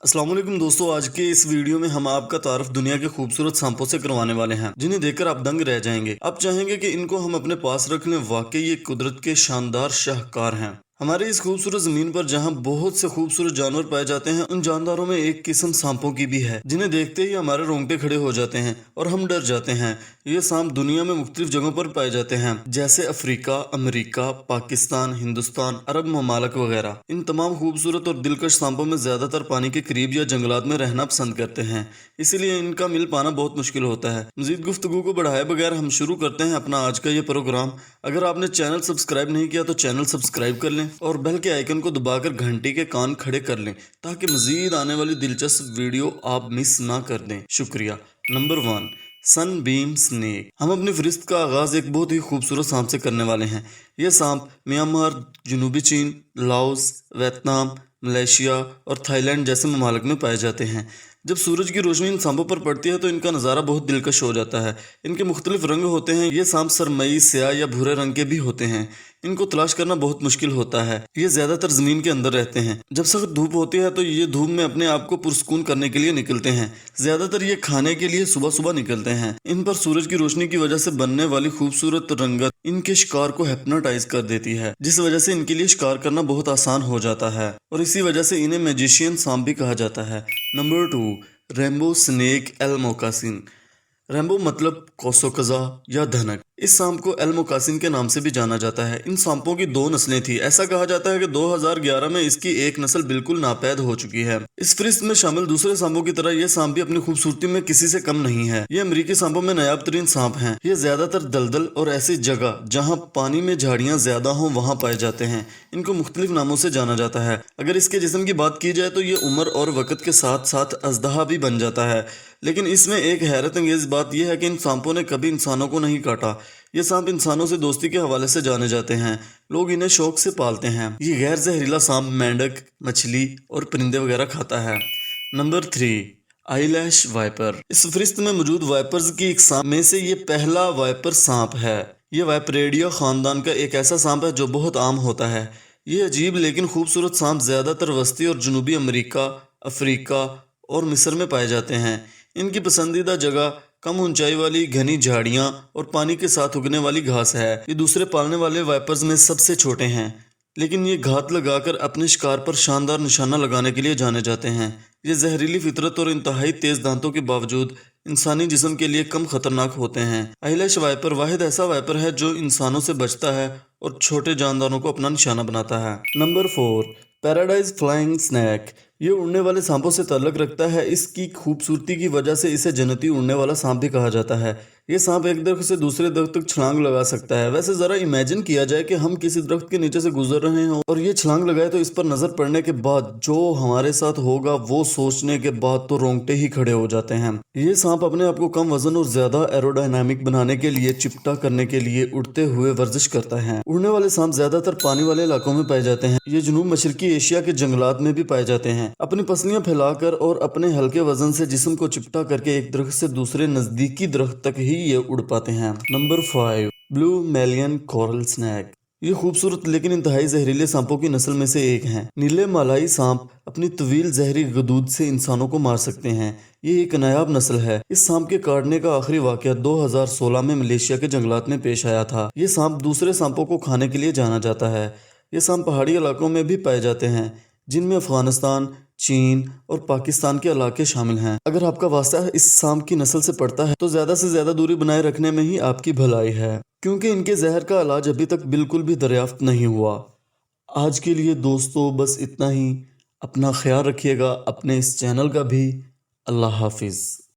अस्सलाम वालेकुम दोस्तों, आज के इस वीडियो में हम आपका तारुफ दुनिया के खूबसूरत सांपों से करवाने वाले हैं जिन्हें देखकर आप दंग रह जाएंगे। आप चाहेंगे कि इनको हम अपने पास रख लें। वाकई ये कुदरत के शानदार शाहकार हैं। हमारी इस खूबसूरत जमीन पर जहां बहुत से खूबसूरत जानवर पाए जाते हैं, उन जानदारों में एक किस्म सांपों की भी है जिन्हें देखते ही हमारे रोंगटे खड़े हो जाते हैं और हम डर जाते हैं। ये सांप दुनिया में मुख्तलिफ जगहों पर पाए जाते हैं, जैसे अफ्रीका, अमेरिका, पाकिस्तान, हिंदुस्तान, अरब ममालिक वगैरह। इन तमाम खूबसूरत और दिलकश सांपों में ज्यादातर पानी के करीब या जंगलात में रहना पसंद करते हैं, इसीलिए इनका मिल पाना बहुत मुश्किल होता है। मजीद गुफ्तगू को बढ़ाए बगैर हम शुरू करते हैं अपना आज का ये प्रोग्राम। अगर आपने चैनल सब्सक्राइब नहीं किया तो चैनल सब्सक्राइब कर लें और बेल के आइकन को दबाकर घंटी के कान खड़े कर लें ताकि मजीद आने वाली दिलचस्प वीडियो आप मिस ना कर दें। शुक्रिया। Number 1, Sunbeam snake. हम अपनी फहरिस्त का आगाज एक बहुत ही खूबसूरत सांप से करने वाले हैं। यह सांप म्यांमार, जनूबी चीन, लाओस, वियतनाम, मलेशिया और थाईलैंड जैसे ममालिक में पाए जाते हैं। जब सूरज की रोशनी इन सांपों पर पड़ती है तो इनका नज़ारा बहुत दिलकश हो जाता है। इनके मुख्तलिफ रंग होते हैं। ये सांप सरमई, स्याह या भूरे रंग के भी होते हैं। इनको तलाश करना बहुत मुश्किल होता है। ये ज्यादातर जमीन के अंदर रहते हैं। जब सख्त धूप होती है तो ये धूप में अपने आप को पुरस्कून करने के लिए निकलते हैं। ज्यादातर ये खाने के लिए सुबह सुबह निकलते हैं। इन पर सूरज की रोशनी की वजह से बनने वाली खूबसूरत रंगत इनके शिकार को हिप्नोटाइज कर देती है, जिस वजह से इनके लिए शिकार करना बहुत आसान हो जाता है और इसी वजह से इन्हें मैजिशियन सांप भी कहा जाता है। Number 2, rainbow snake L moccasin. Rainbow मतलब कोसोकजा या धनक। इस सांप को एल मोकासिन के नाम से भी जाना जाता है। इन सांपों की 2 नस्लें थी। ऐसा कहा जाता है कि 2011 में इसकी एक नस्ल बिल्कुल नापैद हो चुकी है। इस फहरिस्त में शामिल दूसरे सांपों की तरह यह सांप भी अपनी खूबसूरती में किसी से कम नहीं है। ये अमेरिकी सांपों में नायाब तरीन सांप हैं। ये ज्यादातर दलदल और ऐसी जगह जहाँ पानी में झाड़ियाँ ज्यादा हों वहाँ पाए जाते हैं। इनको मुख्तलिफ नामों से जाना जाता है। अगर इसके जिस्म की बात की जाए तो ये उम्र और वक़्त के साथ साथ अजदहा भी बन जाता है। लेकिन इसमें एक हैरत अंगेज बात यह है कि इन सांपों ने कभी इंसानों को नहीं काटा। ये सांप इंसानों से दोस्ती के हवाले से जाने जाते हैं। लोग इन्हें शौक से पालते हैं। ये गैर जहरीला सांप मेंढक, मछली और परिंदे वगैरह खाता है। Number 3, eyelash viper. इस फहरिस्त में मौजूद वाइपर्स की इकसाम में से ये पहला वाइपर सांप है। ये वाइपरेडिया खानदान का एक ऐसा सांप है जो बहुत आम होता है। ये अजीब लेकिन खूबसूरत सांप ज्यादातर वस्ती और जनूबी अमेरिका, अफ्रीका और मिस्र में पाए जाते हैं। इनकी पसंदीदा जगह कम ऊंचाई वाली घनी झाड़ियां और पानी के साथ उगने वाली घास है। ये दूसरे पालने वाले वाइपर्स में सबसे छोटे हैं, लेकिन ये घात लगाकर अपने शिकार पर शानदार निशाना लगाने के लिए जाने जाते हैं। ये जहरीली फितरत और इंतहाई तेज दांतों के बावजूद इंसानी जिस्म के लिए कम खतरनाक होते हैं। आईलैश वाइपर वाहिद ऐसा वाइपर है जो इंसानों से बचता है और छोटे जानदारों को अपना निशाना बनाता है। Number 4, paradise flying snake. ये उड़ने वाले सांपों से ताल्लुक रखता है। इसकी खूबसूरती की वजह से इसे जन्नती उड़ने वाला सांप भी कहा जाता है। ये सांप एक दरख्त से दूसरे दरख्त तक छलांग लगा सकता है। वैसे जरा इमेजिन किया जाए कि हम किसी दरख्त के नीचे से गुजर रहे हों और ये छलांग लगाए तो इस पर नजर पड़ने के बाद जो हमारे साथ होगा वो सोचने के बाद तो रोंगटे ही खड़े हो जाते हैं। ये सांप अपने आप को कम वजन और ज्यादा एरोडायनामिक बनाने के लिए, चिपटा करने के लिए उड़ते हुए वर्जिश करता है। उड़ने वाले सांप ज्यादातर पानी वाले इलाकों में पाए जाते हैं। ये जनूब मशरकी एशिया के जंगलात में भी पाए जाते हैं। अपनी पसलियां फैलाकर और अपने हल्के वजन से जिस्म को चिपटा करके एक दरख्त से दूसरे नजदीकी दरख्त तक ही ये उड़ पाते हैं। Number 5, blue Malayan coral snake. ये खूबसूरत लेकिन इंतहाई जहरीले सांपों की नस्ल में से एक हैं। नीले मालाई सांप अपनी तवील जहरी गदूद से इंसानों को मार सकते हैं। ये एक नायाब नस्ल है। इस सांप के काटने का आखिरी वाकया 2016 में मलेशिया के जंगलात में पेश आया था। ये सांप दूसरे सांपों को खाने के लिए जाना जाता है। ये सांप पहाड़ी इलाकों में भी पाए जाते हैं, जिनमें अफगानिस्तान, चीन और पाकिस्तान के इलाके शामिल हैं। अगर आपका वास्ता इस सांप की नस्ल से पड़ता है तो ज्यादा से ज्यादा दूरी बनाए रखने में ही आपकी भलाई है, क्योंकि इनके जहर का इलाज अभी तक बिल्कुल भी दरियाफ्त नहीं हुआ। आज के लिए दोस्तों बस इतना ही। अपना ख्याल रखिएगा, अपने इस चैनल का भी। अल्लाह हाफिज।